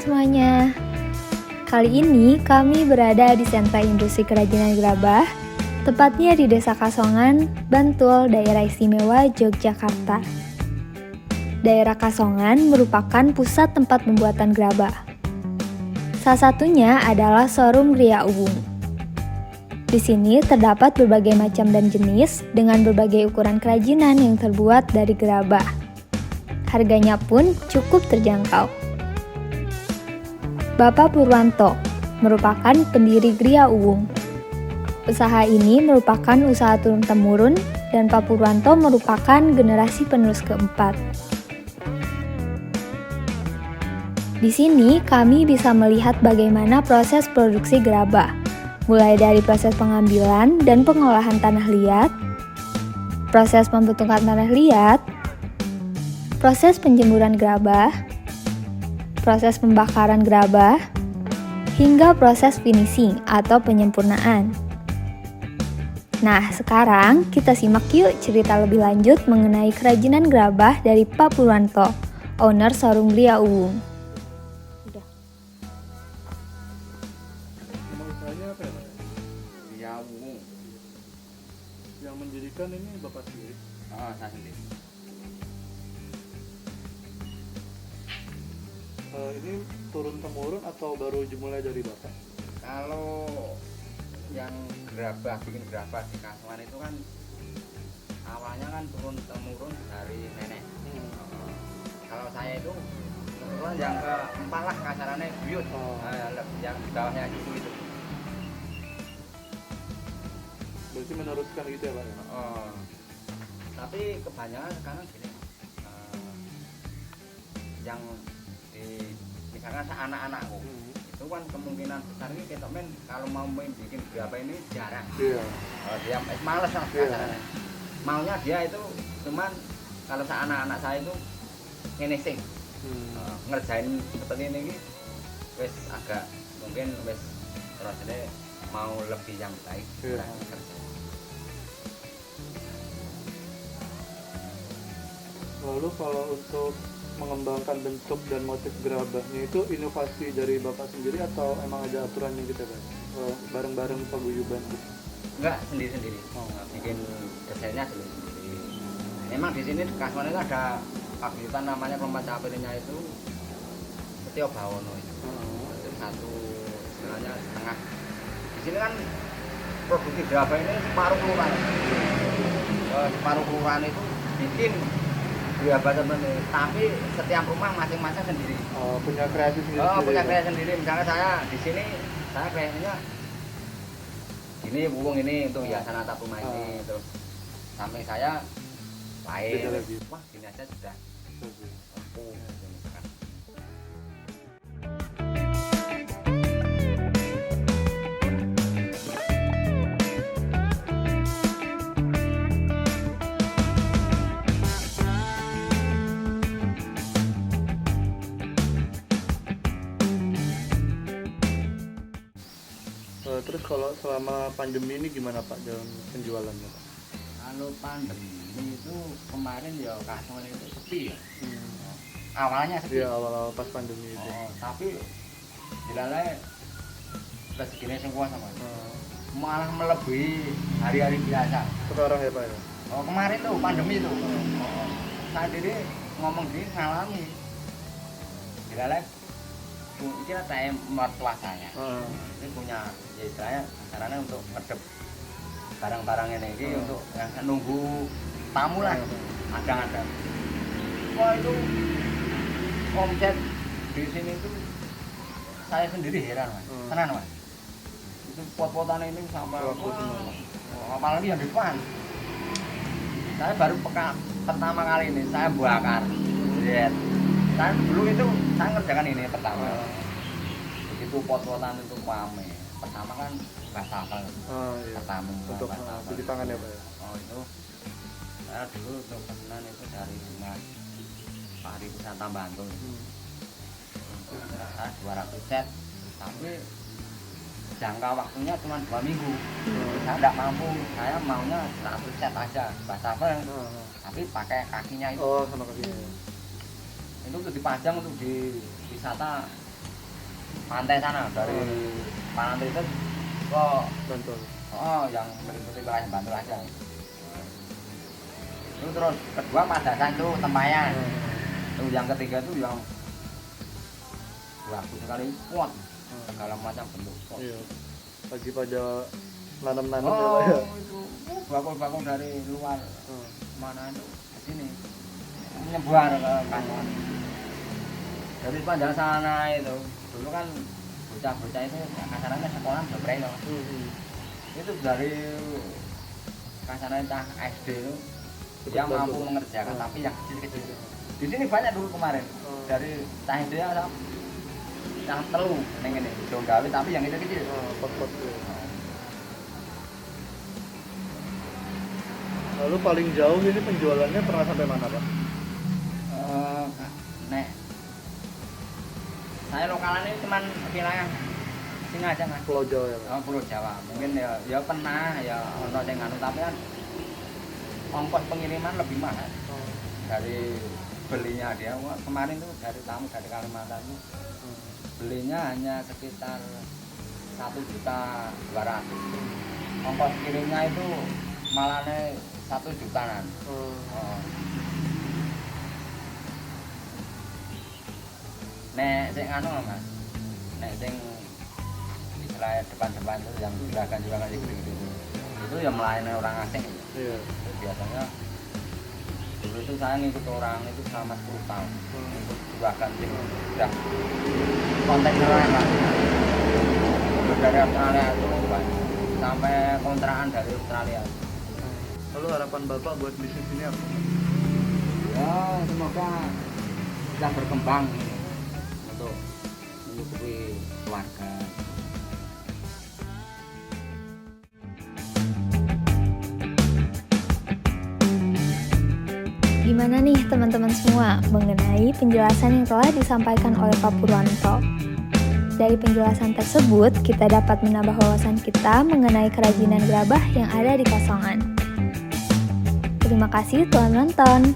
semuanya. Kali ini kami berada di Sentra Industri Kerajinan Gerabah, tepatnya di Desa Kasongan, Bantul, Daerah Istimewa Yogyakarta. Daerah Kasongan merupakan pusat tempat pembuatan gerabah. Salah satunya adalah showroom Gria Uwung. Di sini terdapat berbagai macam dan jenis dengan berbagai ukuran kerajinan yang terbuat dari gerabah. Harganya pun cukup terjangkau. Bapak Purwanto merupakan pendiri Gria Uwung. Usaha ini merupakan usaha turun-temurun dan Pak Purwanto merupakan generasi penerus keempat. Di sini kami bisa melihat bagaimana proses produksi gerabah, mulai dari proses pengambilan dan pengolahan tanah liat, proses pembentukan tanah liat, proses penjemuran gerabah, proses pembakaran gerabah, hingga proses finishing atau penyempurnaan. Nah, sekarang kita simak yuk cerita lebih lanjut mengenai kerajinan gerabah dari Pak Purwanto, owner showroom Gria Uwung. Nama usahanya apa ya, Pak? Gria Uwung. Yang mendirikan ini Bapak sendiri? Oh, saya sendiri. Ini turun-temurun atau baru dimulai dari Bapak? Kalau yang gerabah, bikin gerabah di Kasongan itu kan awalnya kan turun-temurun dari nenek. Kalau saya itu kebetulan yang keempat lah kasarannya buyut. Yang di bawahnya itu. Berarti meneruskan gitu ya, Pak? Ya? Tapi kebanyakan sekarang gini, yang misalkan anak-anakku itu kan kemungkinan besar ini kita men kalau mau bikin gerabah ini jarang. Iya. Dia males lah kasarannya. Maunya dia itu cuman kalau anak-anak saya itu finishing, ngerjain seperti ini wes agak mungkin wes terusnya mau lebih yang baik kerja. Lalu kalau untuk mengembangkan bentuk dan motif gerabahnya itu inovasi dari Bapak sendiri atau emang ada aturannya gitu, Pak? Bareng-bareng paguyuban gitu? Enggak, sendiri-sendiri. Bikin desainnya sendiri. Memang di sini di Kasongan itu ada paguyuban namanya kelompok capirnya itu Setio Bawono itu. Itu satu istilahnya setengah. Di sini kan produksi gerabah ini separuh kelurahan. Separuh kelurahan itu bikin gerabah seperti, tapi setiap rumah masing-masing sendiri. Punya kreasi sendiri. Punya kreasi sendiri. Misalnya saya di sini, saya kreasinya ini Uwung ini untuk hiasan atap rumah ini, terus samping saya lain. Wah, gini aja sudah. Terus kalau selama pandemi ini gimana Pak dalam penjualannya, Pak? Kalau pandemi itu kemarin ya Kasongan itu sepi ya. Awalnya sepi. Iya, awal-awal pas pandemi itu. Tapi dilalai rezekinya semua sama. Malah melebihi hari-hari biasa. Sekarang ya Pak ya? Kemarin tuh pandemi tuh. Saya sendiri ngomong gini ngalami. Dilalai kira saya mertua saya. Ini punya ya istilahnya caranya untuk ngedep barang-barang ini untuk nunggu tamu lah, ada. Wah itu omset di sini itu saya sendiri heran Mas, tenan Mas. Itu pot-potan ini sampai apalagi yang depan. Saya baru pertama kali ini saya bakar. Saya dulu itu saya ngerjakan ini pertama. Begitu pot-potan itu rame. Pertama kan wastafel. Iya. Pertama untuk cuci tangan ya Pak ya? Itu saya dulu untuk pesanan itu dari Mas Pak Hari Kusanta Bantul. Saya 200 set, tapi jangka waktunya cuma 2 minggu. Saya tidak mampu, saya maunya 100 set aja wastafel, tapi pakai kakinya itu. Sama kakinya. Itu untuk dipajang untuk di wisata pantai sana dari Panantu itu kok Bantul. yang meliputi wilayah Bantul aja. Itu terus kedua Padasan tuh Tempayan. Terus yang ketiga tuh yang bagus sekali pot segala macam bentuk pot. Iya. Lagi pada nanam-nanam ya, Oh, Pak, ya. itu bakul-bakul dari luar mana itu ke sini nyebar ke kantor. Dari sepanjang sana itu dulu kan bocah-bocah itu kasarannya sekolah sebenarnya itu dari kasarannya cah SD itu dia mampu mengerjakan tapi yang kecil-kecil. Di sini banyak dulu kemarin dari cah SD yang telu ini donggawi tapi yang kecil-kecil. Pot-pot ya. Lalu paling jauh ini penjualannya pernah sampai mana, Pak? Nek saya lokalannya cuma wilayah sini aja mas. Pulau Jawa ya, Pak? Oh, Pulau Jawa mungkin ya pernah ya ono sing anu tapi kan ongkos pengiriman lebih mahal dari belinya dia. Wah, kemarin tuh dari tamu dari Kalimantan tuh belinya hanya sekitar 1.200.000. Ongkos kirimnya itu malahnya 1 jutaan. Nek sing anu mas, nek sing istilahnya depan-depan itu yang juragan gede-gede itu yang melayani orang asing. Iya. Biasanya dulu itu saya ngikut orang itu selama 10 tahun untuk juragan sing udah kontaineran lah dari Australia itu banyak sampai kontrakan dari Australia. Lalu harapan Bapak buat bisnis ini apa? Ya semoga bisa berkembang untuk menyukupi keluarga. Gimana nih teman-teman semua mengenai penjelasan yang telah disampaikan oleh Pak Purwanto? Dari penjelasan tersebut, kita dapat menambah wawasan kita mengenai kerajinan gerabah yang ada di Kasongan. Terima kasih telah menonton.